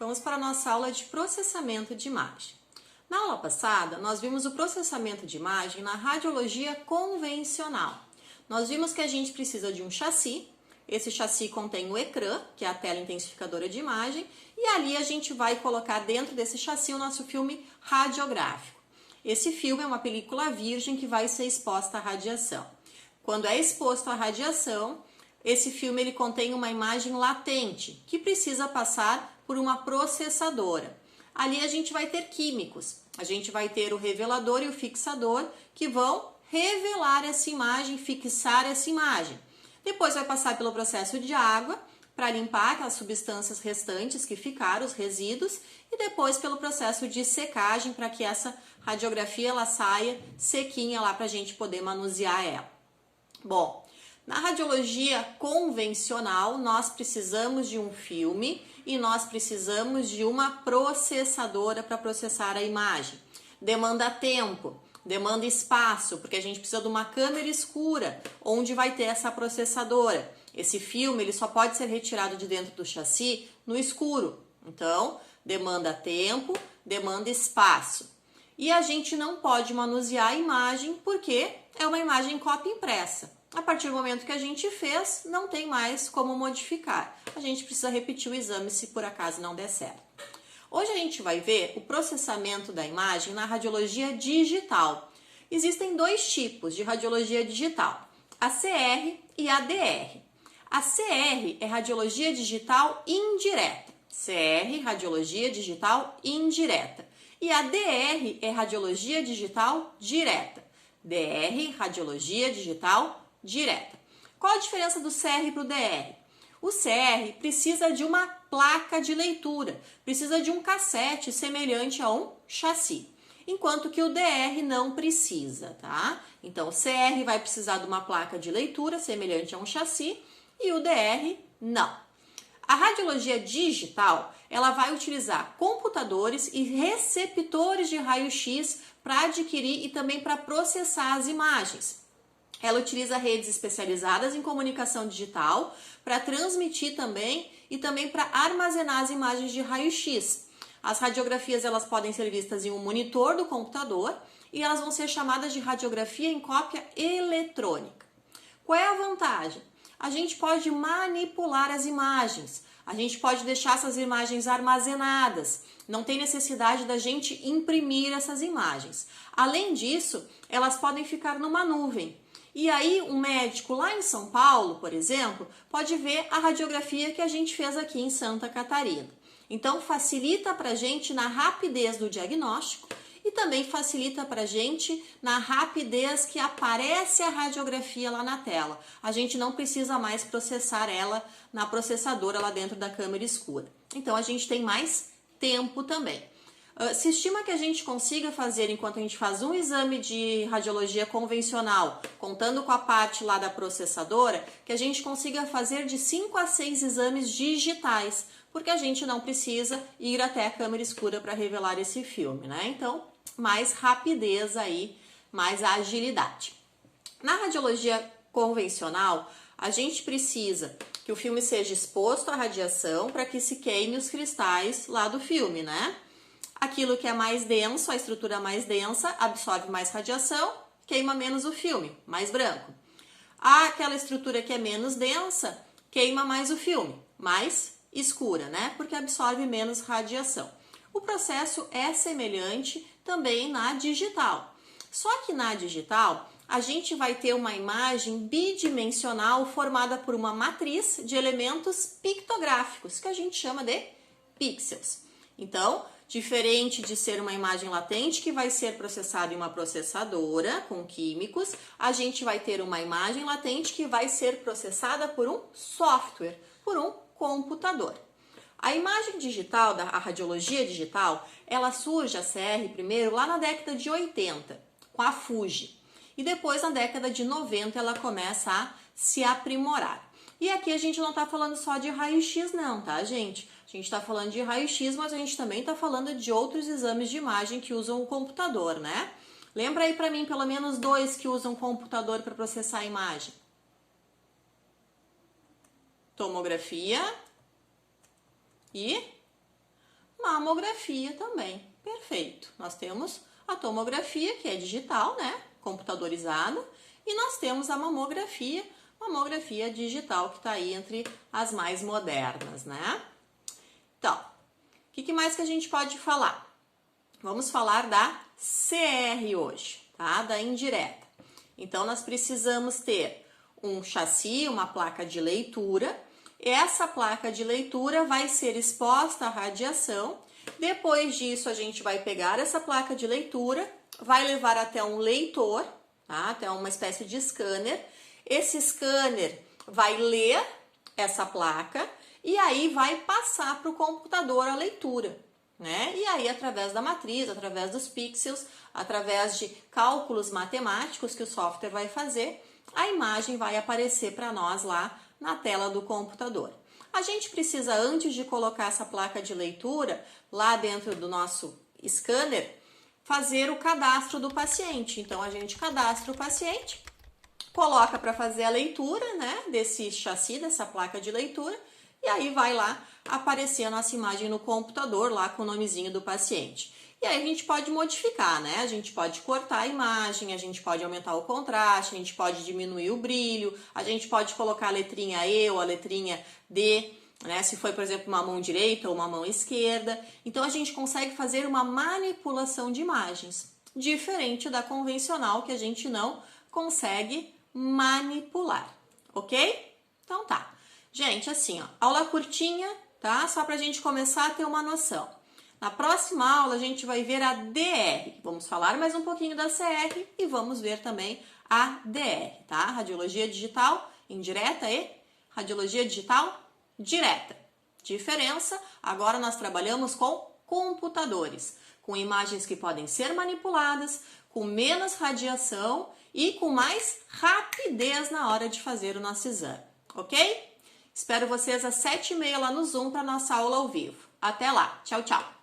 Vamos para a nossa aula de processamento de imagem. Na aula passada, nós vimos o processamento de imagem na radiologia convencional. Nós vimos que a gente precisa de um chassi. Esse chassi contém o ecrã, que é a tela intensificadora de imagem, e ali a gente vai colocar dentro desse chassi o nosso filme radiográfico. Esse filme é uma película virgem que vai ser exposta à radiação. Quando é exposto à radiação, esse filme ele contém uma imagem latente, que precisa passar por uma processadora. Ali a gente vai ter químicos, a gente vai ter o revelador e o fixador que vão revelar essa imagem, fixar essa imagem. Depois vai passar pelo processo de água para limpar aquelas substâncias restantes que ficaram, os resíduos, e depois pelo processo de secagem para que essa radiografia ela saia sequinha lá para a gente poder manusear ela. Bom, na radiologia convencional, nós precisamos de um filme e nós precisamos de uma processadora para processar a imagem. Demanda tempo, demanda espaço, porque a gente precisa de uma câmera escura, onde vai ter essa processadora. Esse filme ele só pode ser retirado de dentro do chassi no escuro. Então, demanda tempo, demanda espaço. E a gente não pode manusear a imagem porque é uma imagem cópia impressa. A partir do momento que a gente fez, não tem mais como modificar. A gente precisa repetir o exame se por acaso não der certo. Hoje a gente vai ver o processamento da imagem na radiologia digital. Existem dois tipos de radiologia digital, a CR e a DR. A CR é radiologia digital indireta. CR, radiologia digital indireta. E a DR é radiologia digital direta. DR, radiologia digital direta. Qual a diferença do CR para o DR? O CR precisa de uma placa de leitura, precisa de um cassete semelhante a um chassi, enquanto que o DR não precisa, tá? Então, o CR vai precisar de uma placa de leitura semelhante a um chassi e o DR não. A radiologia digital, ela vai utilizar computadores e receptores de raio-x para adquirir e também para processar as imagens. Ela utiliza redes especializadas em comunicação digital para transmitir também e também para armazenar as imagens de raio-x. As radiografias elas podem ser vistas em um monitor do computador e elas vão ser chamadas de radiografia em cópia eletrônica. Qual é a vantagem? A gente pode manipular as imagens, a gente pode deixar essas imagens armazenadas, não tem necessidade da gente imprimir essas imagens. Além disso, elas podem ficar numa nuvem. E aí, um médico lá em São Paulo, por exemplo, pode ver a radiografia que a gente fez aqui em Santa Catarina. Então, facilita para a gente na rapidez do diagnóstico e também facilita para a gente na rapidez que aparece a radiografia lá na tela. A gente não precisa mais processar ela na processadora lá dentro da câmera escura. Então, a gente tem mais tempo também. Se estima que a gente consiga fazer, enquanto a gente faz um exame de radiologia convencional, contando com a parte lá da processadora, que a gente consiga fazer de 5 a 6 exames digitais, porque a gente não precisa ir até a câmera escura para revelar esse filme, né? Então, mais rapidez aí, mais agilidade. Na radiologia convencional, a gente precisa que o filme seja exposto à radiação para que se queime os cristais lá do filme, né? Aquilo que é mais denso, a estrutura mais densa, absorve mais radiação, queima menos o filme, mais branco. Aquela estrutura que é menos densa, queima mais o filme, mais escura, né? Porque absorve menos radiação. O processo é semelhante também na digital. Só que na digital, a gente vai ter uma imagem bidimensional formada por uma matriz de elementos pictográficos, que a gente chama de pixels. Então, diferente de ser uma imagem latente que vai ser processada em uma processadora com químicos, a gente vai ter uma imagem latente que vai ser processada por um software, por um computador. A imagem digital, a radiologia digital, ela surge, a CR, primeiro lá na década de 80, com a Fuji. E depois, na década de 90, ela começa a se aprimorar. E aqui a gente não está falando só de raio-x não, tá, gente? A gente está falando de raio-x, mas a gente também está falando de outros exames de imagem que usam o computador, né? Lembra aí para mim pelo menos 2 que usam computador para processar a imagem. Tomografia e mamografia também. Perfeito. Nós temos a tomografia, que é digital, né? Computadorizada. E nós temos a mamografia digital, que está aí entre as mais modernas, né? Então, o que mais que a gente pode falar? Vamos falar da CR hoje, tá? Da indireta. Então, nós precisamos ter um chassi, uma placa de leitura. Essa placa de leitura vai ser exposta à radiação. Depois disso, a gente vai pegar essa placa de leitura, vai levar até um leitor, tá? Até uma espécie de scanner. Esse scanner vai ler essa placa e aí vai passar para o computador a leitura, né? E aí, através da matriz, através dos pixels, através de cálculos matemáticos que o software vai fazer, a imagem vai aparecer para nós lá na tela do computador. A gente precisa, antes de colocar essa placa de leitura lá dentro do nosso scanner, fazer o cadastro do paciente. Então, a gente cadastra o paciente, coloca para fazer a leitura, né, desse chassi, dessa placa de leitura, e aí vai lá aparecer a nossa imagem no computador, lá com o nomezinho do paciente. E aí a gente pode modificar, né? A gente pode cortar a imagem, a gente pode aumentar o contraste, a gente pode diminuir o brilho, a gente pode colocar a letrinha E ou a letrinha D, né? Se foi, por exemplo, uma mão direita ou uma mão esquerda. Então, a gente consegue fazer uma manipulação de imagens, diferente da convencional, que a gente não consegue manipular, ok? Então tá. Gente, assim, ó, aula curtinha, tá? Só pra gente começar a ter uma noção. Na próxima aula, a gente vai ver a DR. Vamos falar mais um pouquinho da CR e vamos ver também a DR, tá? Radiologia digital indireta e radiologia digital direta. Diferença, agora nós trabalhamos com computadores, com imagens que podem ser manipuladas, com menos radiação e com mais rapidez na hora de fazer o nosso exame, ok? Espero vocês às 7h30 lá no Zoom para nossa aula ao vivo. Até lá, tchau, tchau!